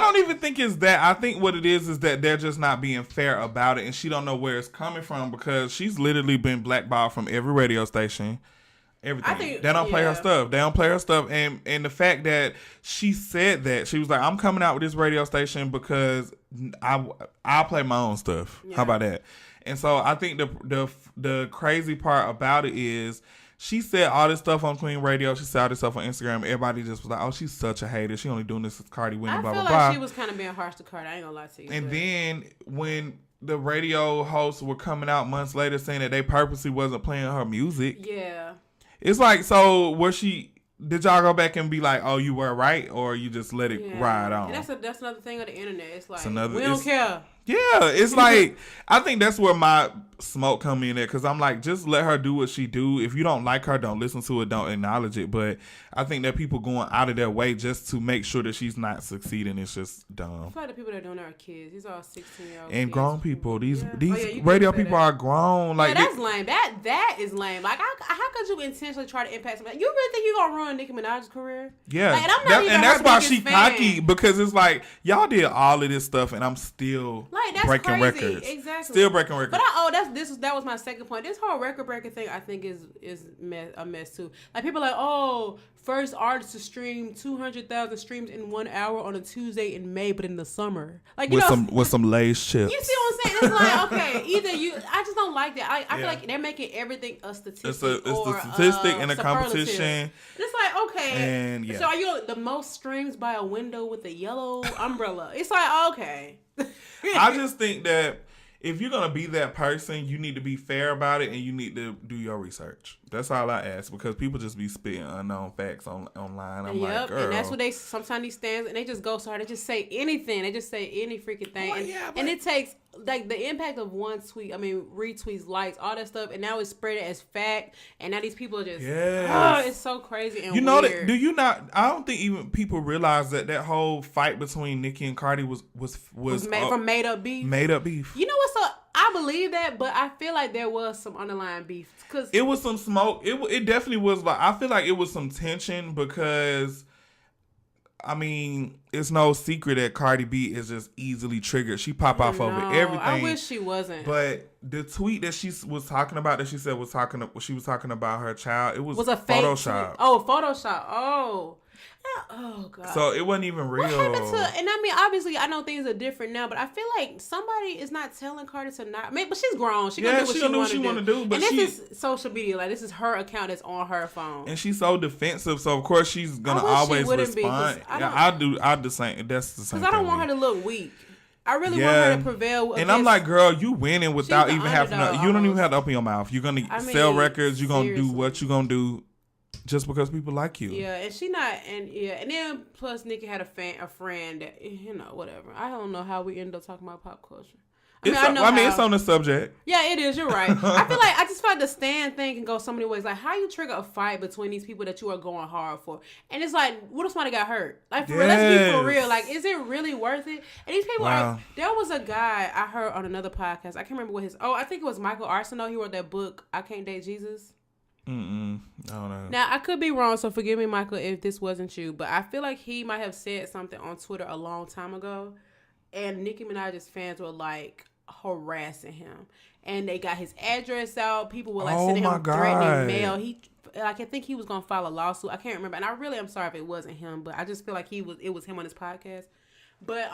don't even think it's that. I think what it is that they're just not being fair about it, and she don't know where it's coming from because she's literally been blackballed from every radio station. Everything. They don't play her stuff. They don't play her stuff. And the fact that she said that, she was like, I'm coming out with this radio station because I'll play my own stuff. Yeah. How about that? And so I think the crazy part about it is she said all this stuff on Queen Radio. She said all this stuff on Instagram. Everybody just was like, oh, she's such a hater. She only doing this with Cardi winning, blah, blah, blah. I feel like she was kind of being harsh to Cardi. I ain't gonna lie to you. And then when the radio hosts were coming out months later saying that they purposely wasn't playing her music. Yeah. It's like, so did y'all go back and be like, oh, you were right? Or you just let it ride on? And that's another thing of the internet. It's like, we don't care. Yeah, it's like, I think that's where my smoke come in at, because I'm like, just let her do what she do. If you don't like her, don't listen to it, don't acknowledge it. But I think that people going out of their way just to make sure that she's not succeeding is just dumb. I feel like the people that are doing that are kids. These are all 16-year-olds. And grown people. These radio people are grown. Like, that's lame. That is lame. Like, how could you intentionally try to impact somebody? You really think you're going to ruin Nicki Minaj's career? Yeah. Like, and that's why she cocky, because it's like, y'all did all of this stuff and I'm still that's breaking crazy. Records. Exactly. Still breaking records. But that was my second point. This whole record breaking thing, I think, is a mess too. Like, people are like, oh, first artist to stream 200,000 streams in 1 hour on a Tuesday in May, but in the summer, like, with some Lay's chips. You see what I'm saying? It's like, okay, either I just don't like that. I feel like they're making everything a statistic. It's the statistic and a competition. It's like, okay, and so are you the most streams by a window with a yellow umbrella? It's like, okay. I just think that if you're going to be that person, you need to be fair about it and you need to do your research. That's all I ask, because people just be spitting unknown facts online. I'm like, girl. And that's what sometimes these stands, and they just go so hard. They just say anything. They just say any freaking thing. And it takes, like, the impact of one tweet, retweets, likes, all that stuff, and now it's spread as fact, and now these people are just, it's so crazy and weird. That, do you not, I don't think even people realize that whole fight between Nicki and Cardi was from made up beef. Made up beef. You know what's up? I believe that, but I feel like there was some underlying beef. Cause it was some smoke. It definitely was, like, I feel like it was some tension because, it's no secret that Cardi B is just easily triggered. She pop off over everything. I wish she wasn't. But the tweet that she was talking about, that she said she was talking about her child, it was a fake Photoshop. Tweet. Oh, Photoshop. Oh God! So it wasn't even real. What happened to? And obviously, I know things are different now, but I feel like somebody is not telling Cardi to not. But she's grown. She gonna do what she want to do. But this is social media. Like, this is her account that's on her phone. And she's so defensive. So of course she's gonna always respond. I do the same. That's the same. Because I don't want her to look weak. I really want her to prevail. And I'm like, girl, you winning without even having to. You don't even have to open your mouth. You're gonna sell records. You're gonna do what you're gonna do. Just because people like you. Yeah, and she not, and then plus Nicki had a friend that, whatever. I don't know how we end up talking about pop culture. It's on the subject. Yeah, it is. You're right. I just feel like the stand thing can go so many ways. Like, how you trigger a fight between these people that you are going hard for? And it's like, what if somebody got hurt? Like, for real, let's be for real. Like, is it really worth it? And these people are. There was a guy I heard on another podcast. I can't remember what his. Oh, I think it was Michael Arsenault. He wrote that book, I Can't Date Jesus. I don't know. Now, I could be wrong, so forgive me, Michael, if this wasn't you. But I feel like he might have said something on Twitter a long time ago. And Nicki Minaj's fans were like harassing him, and they got his address out. People were like sending him threatening mail. I think he was gonna file a lawsuit. I can't remember, and I'm sorry if it wasn't him, but I just feel like it was him on his podcast. But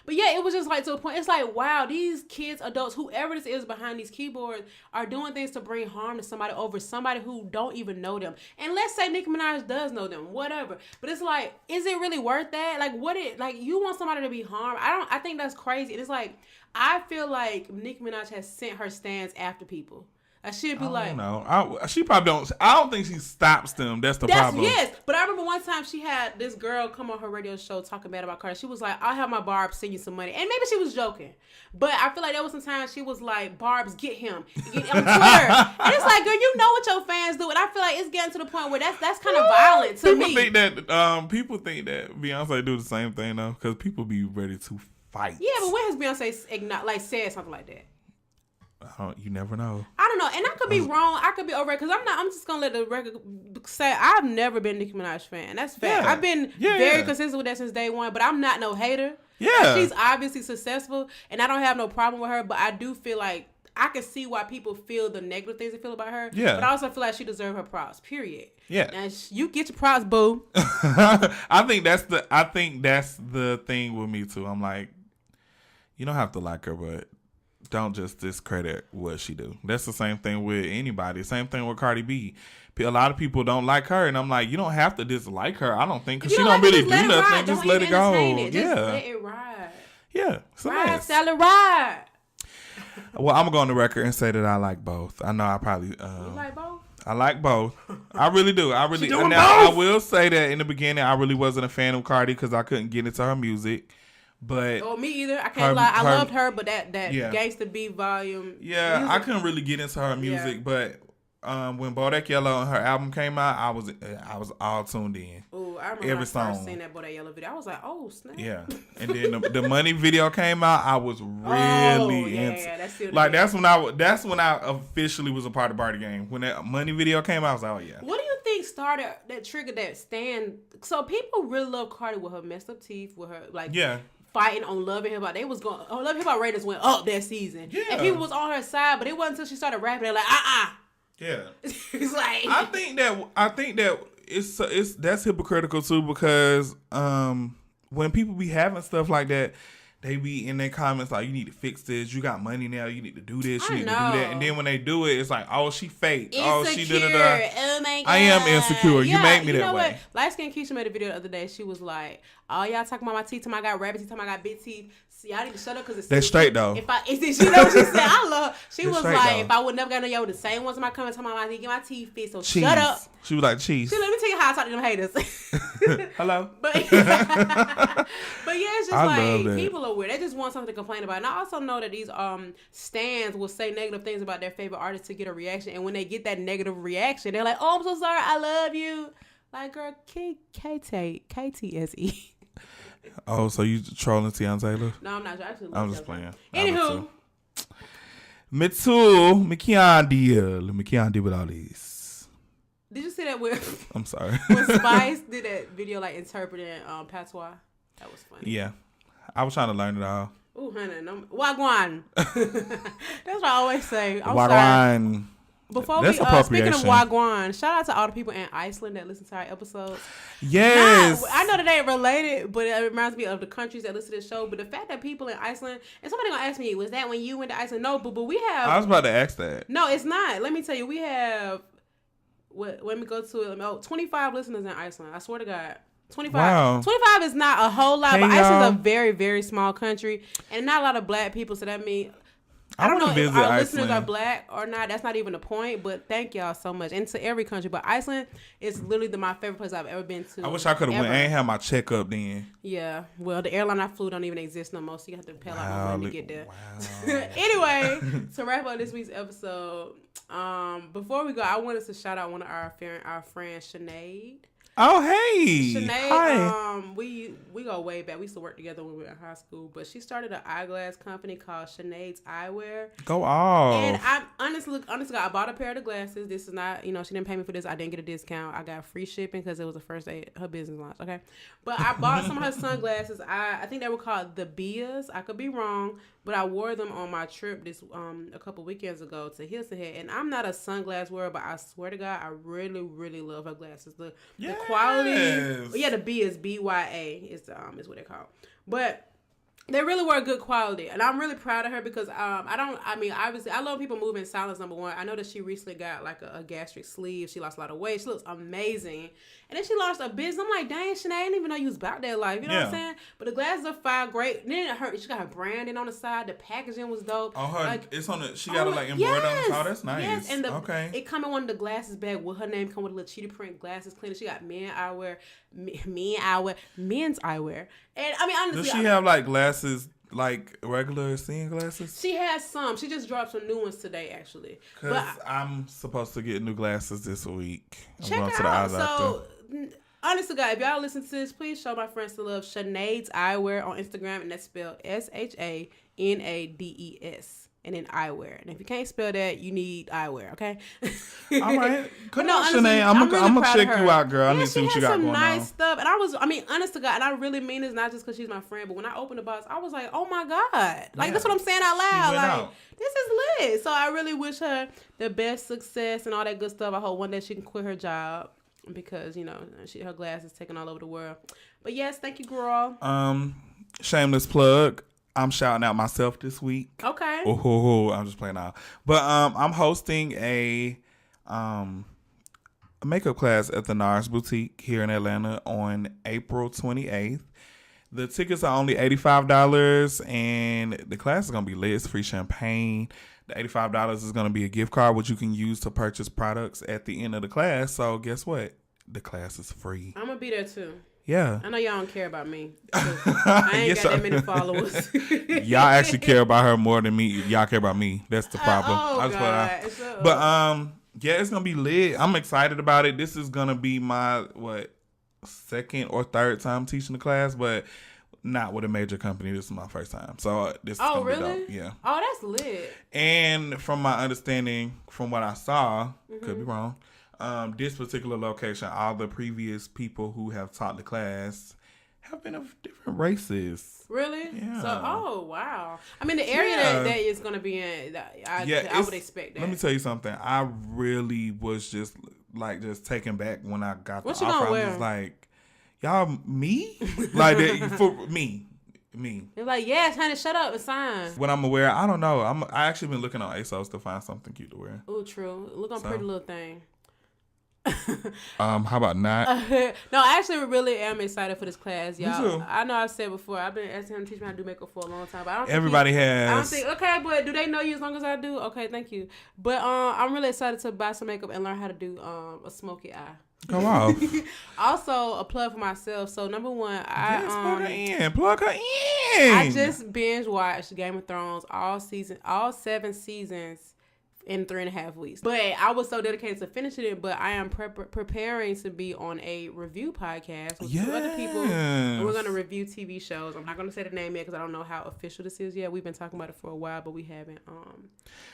yeah, it was just like to a point. It's like, wow, these kids, adults, whoever this is behind these keyboards are doing things to bring harm to somebody over somebody who don't even know them. And let's say Nicki Minaj does know them, whatever. But it's like, is it really worth that? Like, you want somebody to be harmed? I think that's crazy. And it's like, I feel like Nicki Minaj has sent her stands after people. I should be like, no, she probably don't. I don't think she stops them. That's the problem. Yes, but I remember one time she had this girl come on her radio show talking bad about Cardi. She was like, "I'll have my Barbs send you some money," and maybe she was joking, but I feel like there was some times she was like, "Barbs, get him on Twitter," and it's like, girl, you know what your fans do, and I feel like it's getting to the point where that's kind of violent to me. People think that Beyonce do the same thing though, because people be ready to fight. Yeah, but when has Beyonce said something like that? You never know. I don't know, and I could be wrong. I could be over it because I'm just gonna let the record say I've never been a Nicki Minaj fan. That's fact. Yeah. I've been very consistent with that since day one, but I'm not no hater. Yeah, like, she's obviously successful, and I don't have no problem with her. But I do feel like I can see why people feel the negative things they feel about her. Yeah, but I also feel like she deserves her props. Period. Yeah, now you get your props, boo. I think that's the thing with me too. I'm like, you don't have to like her, but don't just discredit what she do. That's the same thing with anybody. Same thing with Cardi B. A lot of people don't like her, and I'm like, you don't have to dislike her. I don't think, because she don't really do nothing. Just let it go. Just let it ride. Yeah. Ride, Sally, ride. Well, I'm going to go on the record and say that I like both. I know I probably... you like both? I like both. I really do. I will say that in the beginning, I really wasn't a fan of Cardi because I couldn't get into her music. But me either. I can't lie. I loved her, but that Gangsta B volume. Yeah, music, I couldn't really get into her music. But when Bodak Yellow and her album came out, I was all tuned in. Oh, I remember every song. First seen that Bodak Yellow video. I was like, oh snap. Yeah, and then the Money video came out. I was really into. Yeah, that's when I officially was a part of Party Game. When that Money video came out, I was like, oh yeah. What do you think started that triggered that stand? So people really love Cardi with her messed up teeth, with her fighting on Love and Hip Hop. They was going. Love and Hip Hop ratings went up that season, and people was on her side. But it wasn't until she started rapping. They're like, Yeah, it's like I think that it's that's hypocritical too, because when people be having stuff like that, they be in their comments like, you need to fix this, you got money now, you need to do this, you need to do that, and then when they do it, it's like, oh, she fake, oh, she da. Oh my God, I am insecure. You make me that way. Light Skin Keisha made a video the other day. She was like, oh, y'all talking about my teeth, I got rabbit teeth, I got big teeth. See, y'all need to shut up because it's that's straight though. She know what she said? I love her. She was like, though. if I would never got no the same ones in my comments talking about my teeth, get my teeth fixed. So cheese. Shut up. She was like, cheese. See, let me tell you how I talk to them haters. Hello. But yeah, it's just like people are weird. They just want something to complain about. And I also know that these stans will say negative things about their favorite artist to get a reaction. And when they get that negative reaction, they're like, oh, I'm so sorry, I love you. Like, girl, KTSE. Oh, so you trolling Tiana Taylor? No, I'm not. I'm just playing. Anywho. Me too. Me can't deal with all these. Did you see that with... I'm sorry. When Spice did that video, like, interpreting patois? That was funny. Yeah. I was trying to learn it all. Ooh, honey. No, Wagwan. That's what I always say. Wagwan. Sorry. Before we speaking of Wagwan, shout out to all the people in Iceland that listen to our episodes. Yes. I know that they ain't related, but it reminds me of the countries that listen to this show. But the fact that people in Iceland, and somebody gonna ask me, was that when you went to Iceland? No, but we have. I was about to ask that. No, it's not. Let me tell you, we have. Let me go to it. 25 listeners in Iceland. I swear to God. 25. Wow. 25 is not a whole lot, but Iceland's a very, very small country, and not a lot of black people. So that means. I don't know if our listeners are black or not. That's not even the point. But thank y'all so much. And to every country. But Iceland is literally my favorite place I've ever been to. I wish I could have went. I ain't had my checkup then. Yeah. Well, the airline I flew don't even exist no more. So you have to pay a lot more money to get there. Wow. Anyway, to wrap up this week's episode, before we go, I wanted to shout out one of our friends, Sinead. Oh, hey. Sinead, hi. We go way back. We used to work together when we were in high school, but she started an eyeglass company called Sinead's Eyewear. Go off. And I honestly, I bought a pair of the glasses. This is not, she didn't pay me for this. I didn't get a discount. I got free shipping because it was the first day her business launch. Okay. But I bought some of her sunglasses. I think they were called the Bias. I could be wrong, but I wore them on my trip this a couple weekends ago to Hilton Head. And I'm not a sunglass wearer, but I swear to God, I really, really love her glasses. The quality, the Bias, BYA is what they're called. But they really were good quality, and I'm really proud of her because obviously I love people moving in silence. Number one, I know that she recently got like a gastric sleeve. She lost a lot of weight. She looks amazing, and then she launched a business. I'm like, dang, Sinead, I didn't even know you was about that life. You know what I'm saying? But the glasses are fire, great. And then she got her branding on the side. The packaging was dope. Oh, it's on the. She got it like embroidered on the side. Oh, that's nice. Yes, and it come in one of the glasses bag with her name. Come with a little cheetah print glasses cleaner. She got men's eyewear, and I mean honestly, does she have like glasses? Like regular seeing glasses? She has some. She just dropped some new ones today, actually. Because I'm supposed to get new glasses this week. Check her out. So, honest to God, if y'all listen to this, please show my friends to love Sinead's Eyewear on Instagram, and that's spelled SHANADES. And then eyewear. And if you can't spell that, you need eyewear, okay? All right. Come on, Sinead. I'm going to check you out, girl. I need to see what you got going on. She has some nice stuff. And honest to God, and I really mean this not just because she's my friend, but when I opened the box, I was like, oh my God. Like, that's what I'm saying out loud. Like, this is lit. So I really wish her the best success and all that good stuff. I hope one day she can quit her job because, her glass is taken all over the world. But yes, thank you, girl. Shameless plug. I'm shouting out myself this week. Okay. Oh, I'm just playing out. But I'm hosting a makeup class at the NARS Boutique here in Atlanta on April 28th. The tickets are only $85, and the class is going to be lit. It's free champagne. The $85 is going to be a gift card, which you can use to purchase products at the end of the class. So guess what? The class is free. I'm going to be there too. Yeah. I know y'all don't care about me. I ain't got that many followers. Y'all actually care about her more than me. Y'all care about me. That's the problem. But it's gonna be lit. I'm excited about it. This is gonna be my second or third time teaching the class, but not with a major company. This is my first time. So this is gonna be dope. Yeah. Oh, that's lit. And from my understanding, from what I saw, could be wrong. This particular location, all the previous people who have taught the class have been of different races. Really? Yeah. So, wow. I mean, the area that is going to be in, I would expect that. Let me tell you something. I really was just taken back when I got what the offer. I was like, y'all, me? Like, for me. It's like, yes, honey, shut up and sign. What I'm aware, I don't know. I actually been looking on ASOS to find something cute to wear. Oh, true. Look on Pretty Little Thing. How about not? No, I actually really am excited for this class, y'all. Me too. I know I said before, I've been asking him to teach me how to do makeup for a long time, but I don't think everybody has. I don't think, okay, but do they know you as long as I do? Okay, thank you. But I'm really excited to buy some makeup and learn how to do a smoky eye. Come on. Also, a plug for myself. So, number one, plug her in. I just binge watched Game of Thrones all 7 seasons in 3.5 weeks. But I was so dedicated to finishing it, but I am preparing to be on a review podcast with 2 other people. And we're going to review TV shows. I'm not going to say the name yet because I don't know how official this is yet. We've been talking about it for a while, but we haven't.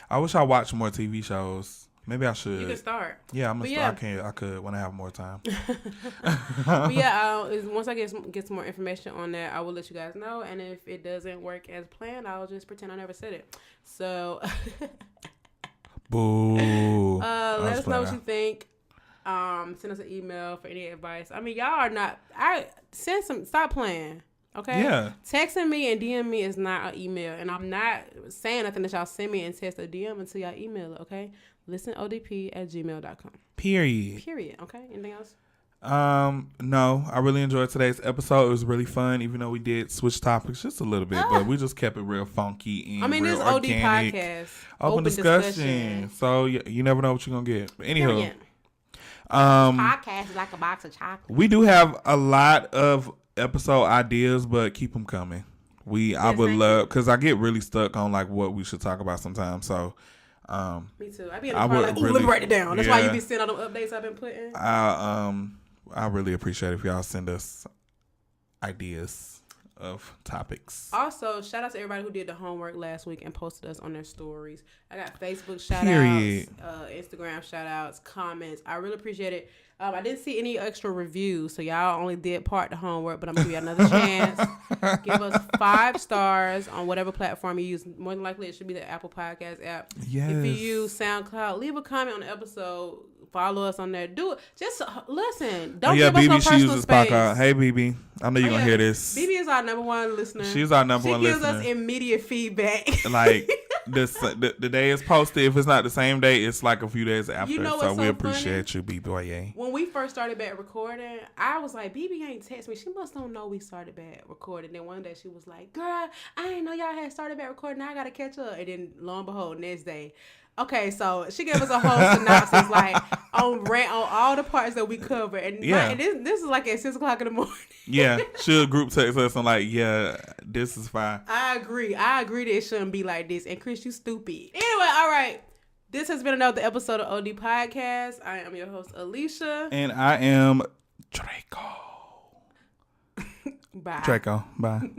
I wish I watched more TV shows. Maybe I should. You can start. Yeah, I'm gonna start. I could when I have more time. But yeah, once I get some more information on that, I will let you guys know. And if it doesn't work as planned, I'll just pretend I never said it. So... Boo. Let us know what you think. Send us an email for any advice. I mean, y'all are not. Stop playing. Okay. Yeah. Texting me and DM me is not an email, and I'm not saying nothing that y'all send me and text or DM until y'all email it. Okay. listenodp@gmail.com. Period. Okay. Anything else? No, I really enjoyed today's episode. It was really fun, even though we did switch topics just a little bit, but we just kept it real funky and real this organic. OD podcast. Open discussion. So you never know what you're gonna get. But anywho, podcast is like a box of chocolate. We do have a lot of episode ideas, but keep them coming. I would love, because I get really stuck on like what we should talk about sometimes. So me too. I be in the car like, let me write it down. That's why you be sending all them updates I've been putting. I really appreciate if y'all send us ideas of topics. Also, shout out to everybody who did the homework last week and posted us on their stories. I got Facebook shout outs, Instagram shout outs, comments. I really appreciate it. I didn't see any extra reviews, so y'all only did part the homework, but I'm going to give you another chance. Give us 5 stars on whatever platform you use. More than likely, it should be the Apple Podcast app. Yes. If you use SoundCloud, leave a comment on the episode. Follow us on there. Do it. Just listen. Don't give us no personal space. Hey, BB. I know you're going to hear this. BB is our number one listener. She's our number one listener. She gives us immediate feedback. Like, the day is posted. If it's not the same day, it's like a few days after. So we appreciate you, BB. When we first started back recording, I was like, BB ain't text me. She must don't know we started back recording. Then one day she was like, girl, I didn't know y'all had started back recording. Now I got to catch up. And then lo and behold, next day. Okay, so she gave us a whole synopsis, like on all the parts that we covered, and this is like at 6:00 in the morning. Yeah, she'll group text us and like, yeah, this is fine. I agree that it shouldn't be like this. And Chris, you stupid. Anyway, all right. This has been another episode of OD Podcast. I am your host, Alicia, and I am Draco. Bye. Draco. Bye.